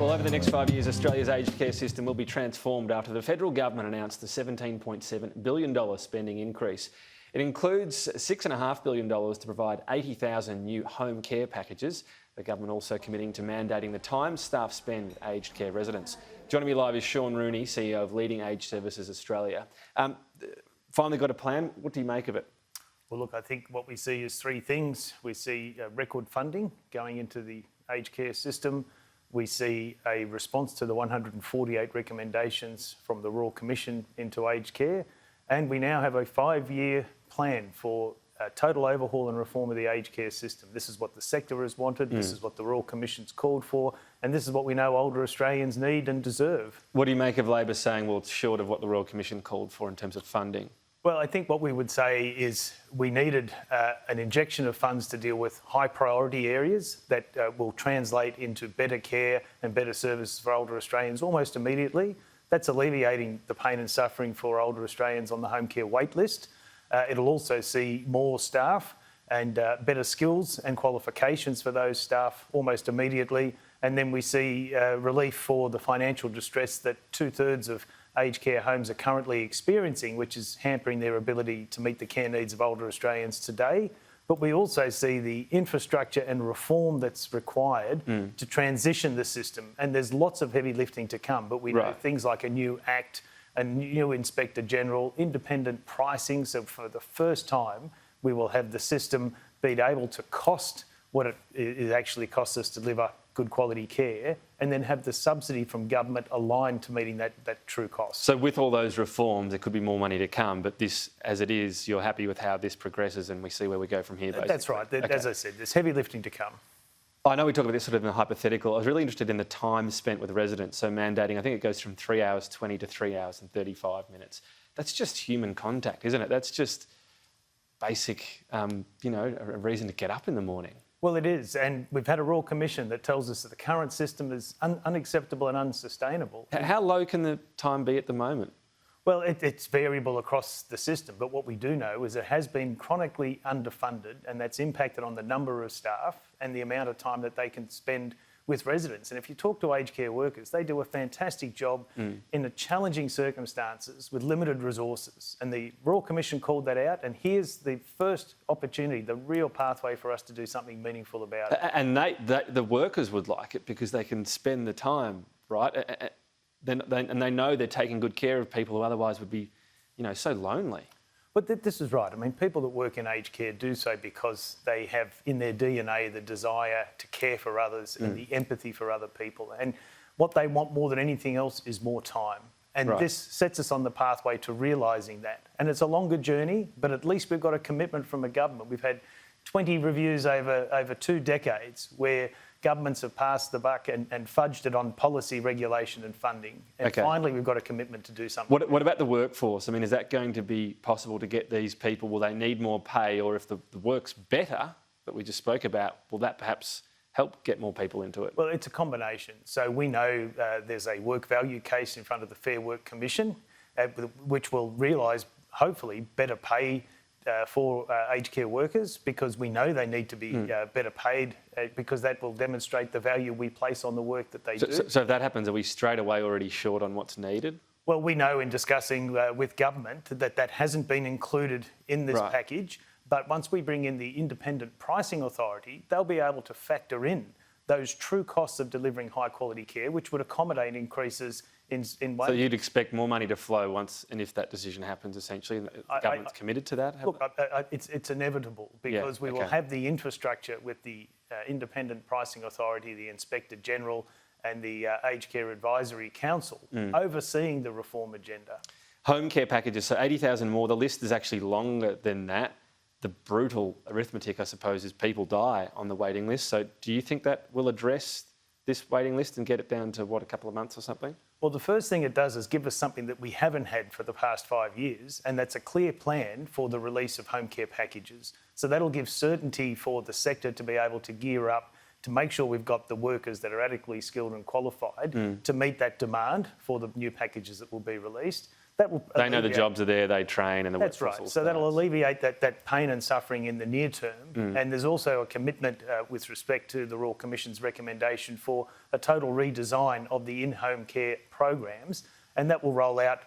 Well, over the next 5 years, Australia's aged care system will be transformed after the federal government announced the $17.7 billion spending increase. It includes $6.5 billion to provide 80,000 new home care packages. The government also committing to mandating the time staff spend with aged care residents. Joining me live is Sean Rooney, CEO of Leading Age Services Australia. Finally got a plan. What do you make of it? Well, look, I think what we see is three things. We see record funding going into the aged care system. We see a response to the 148 recommendations from the Royal Commission into aged care. And we now have a 5-year plan for a total overhaul and reform of the aged care system. This is what the sector has wanted, this is what the Royal Commission's called for, and this is what we know older Australians need and deserve. What do you make of Labor saying, well, it's short of what the Royal Commission called for in terms of funding? Well, I think what we would say is we needed an injection of funds to deal with high priority areas that will translate into better care and better services for older Australians almost immediately. That's alleviating the pain and suffering for older Australians on the home care wait list. It'll also see more staff and better skills and qualifications for those staff almost immediately. And then we see relief for the financial distress that 2/3 of aged care homes are currently experiencing, which is hampering their ability to meet the care needs of older Australians today. But we also see the infrastructure and reform that's required to transition the system. And there's lots of heavy lifting to come, but we know things like a new Act, a new Inspector General, independent pricing. So for the first time, we will have the system be able to cost what it actually costs us to deliver good quality care, and then have the subsidy from government aligned to meeting that true cost. So with all those reforms, there could be more money to come, but this, as it is, you're happy with how this progresses and we see where we go from here, basically? That's right. Okay. As I said, there's heavy lifting to come. I know we talk about this sort of in a hypothetical. I was really interested in the time spent with residents. So mandating, I think it goes from 3 hours 20 to 3 hours and 35 minutes. That's just human contact, isn't it? That's just basic, a reason to get up in the morning. Well, it is, and we've had a Royal Commission that tells us that the current system is unacceptable and unsustainable. How low can the time be at the moment? Well, it's variable across the system, but what we do know is it has been chronically underfunded, and that's impacted on the number of staff and the amount of time that they can spend with residents. And if you talk to aged care workers, they do a fantastic job in the challenging circumstances with limited resources. And the Royal Commission called that out, and here's the first opportunity, the real pathway for us to do something meaningful about it. And the workers would like it because they can spend the time, right? And they know they're taking good care of people who otherwise would be, so lonely. But this is right. I mean, people that work in aged care do so because they have in their DNA the desire to care for others and the empathy for other people. And what they want more than anything else is more time. And this sets us on the pathway to realising that. And it's a longer journey, but at least we've got a commitment from a government. We've had 20 reviews over 2 decades where governments have passed the buck and fudged it on policy, regulation and funding. And finally, we've got a commitment to do something. What about the workforce? I mean, is that going to be possible to get these people? Will they need more pay? Or if the work's better, that we just spoke about, will that perhaps help get more people into it? Well, it's a combination. So we know there's a work value case in front of the Fair Work Commission, which will realise, hopefully, better pay for aged care workers, because we know they need to be better paid, because that will demonstrate the value we place on the work that they do. So if that happens, are we straight away already short on what's needed? Well, we know in discussing with government that hasn't been included in this package, but once we bring in the independent pricing authority, they'll be able to factor in those true costs of delivering high quality care, which would accommodate increases in wage. So you'd expect more money to flow once and if that decision happens, essentially, and the government's committed to that? Look, it's inevitable, because we will have the infrastructure with the independent pricing authority, the Inspector General and the Aged Care Advisory Council overseeing the reform agenda. Home care packages, so 80,000 more. The list is actually longer than that. The brutal arithmetic, I suppose, is people die on the waiting list. So do you think that will address this waiting list and get it down to, a couple of months or something? Well, the first thing it does is give us something that we haven't had for the past 5 years, and that's a clear plan for the release of home care packages. So that'll give certainty for the sector to be able to gear up to make sure we've got the workers that are adequately skilled and qualified to meet that demand for the new packages that will be released. that will They know the alleviate- jobs are there, they train, and the That's workforce right. all So that'll starts. alleviate that pain and suffering in the near term. And there's also a commitment with respect to the Royal Commission's recommendation for a total redesign of the in-home care programs, and that will roll out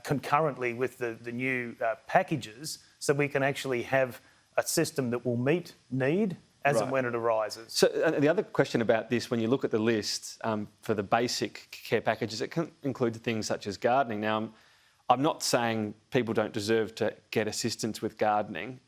concurrently with the new packages, so we can actually have a system that will meet need as and when it arises. So the other question about this, when you look at the list for the basic care packages, it can include things such as gardening. Now, I'm not saying people don't deserve to get assistance with gardening,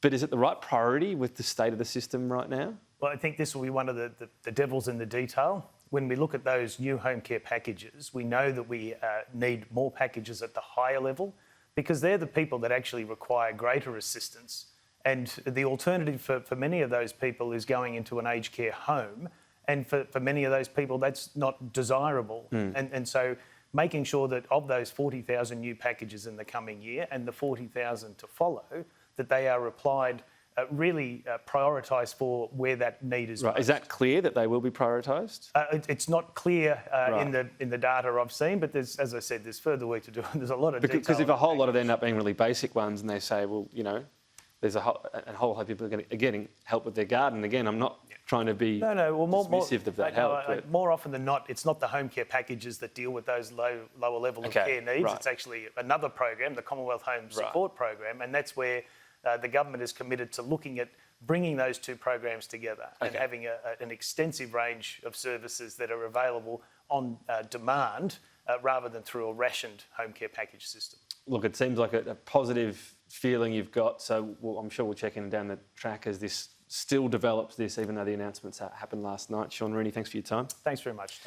but is it the right priority with the state of the system right now? Well, I think this will be one of the devils in the detail. When we look at those new home care packages, we know that we need more packages at the higher level, because they're the people that actually require greater assistance. And the alternative for many of those people is going into an aged care home. And for many of those people, that's not desirable. And so making sure that of those 40,000 new packages in the coming year and the 40,000 to follow, that they are applied, really prioritised for where that need is. Right. Is that clear that they will be prioritised? It's not clear in the data I've seen, but there's, as I said, there's further work to do. There's a lot of detail. Because if a whole lot of them end up being really basic ones, and they say, well, you know, there's a whole lot of people are getting help with their garden. Again, I'm not trying to be dismissive of that help. But more often than not, it's not the home care packages that deal with those lower level of care needs. Right. It's actually another program, the Commonwealth Home Support Program, and that's where the government is committed to looking at bringing those two programs together and having an extensive range of services that are available on demand rather than through a rationed home care package system. Look, it seems like a positive feeling you've got, so I'm sure we'll check in down the track as this still develops this, even though the announcements happened last night. Sean Rooney, thanks for your time. Thanks very much, Tom.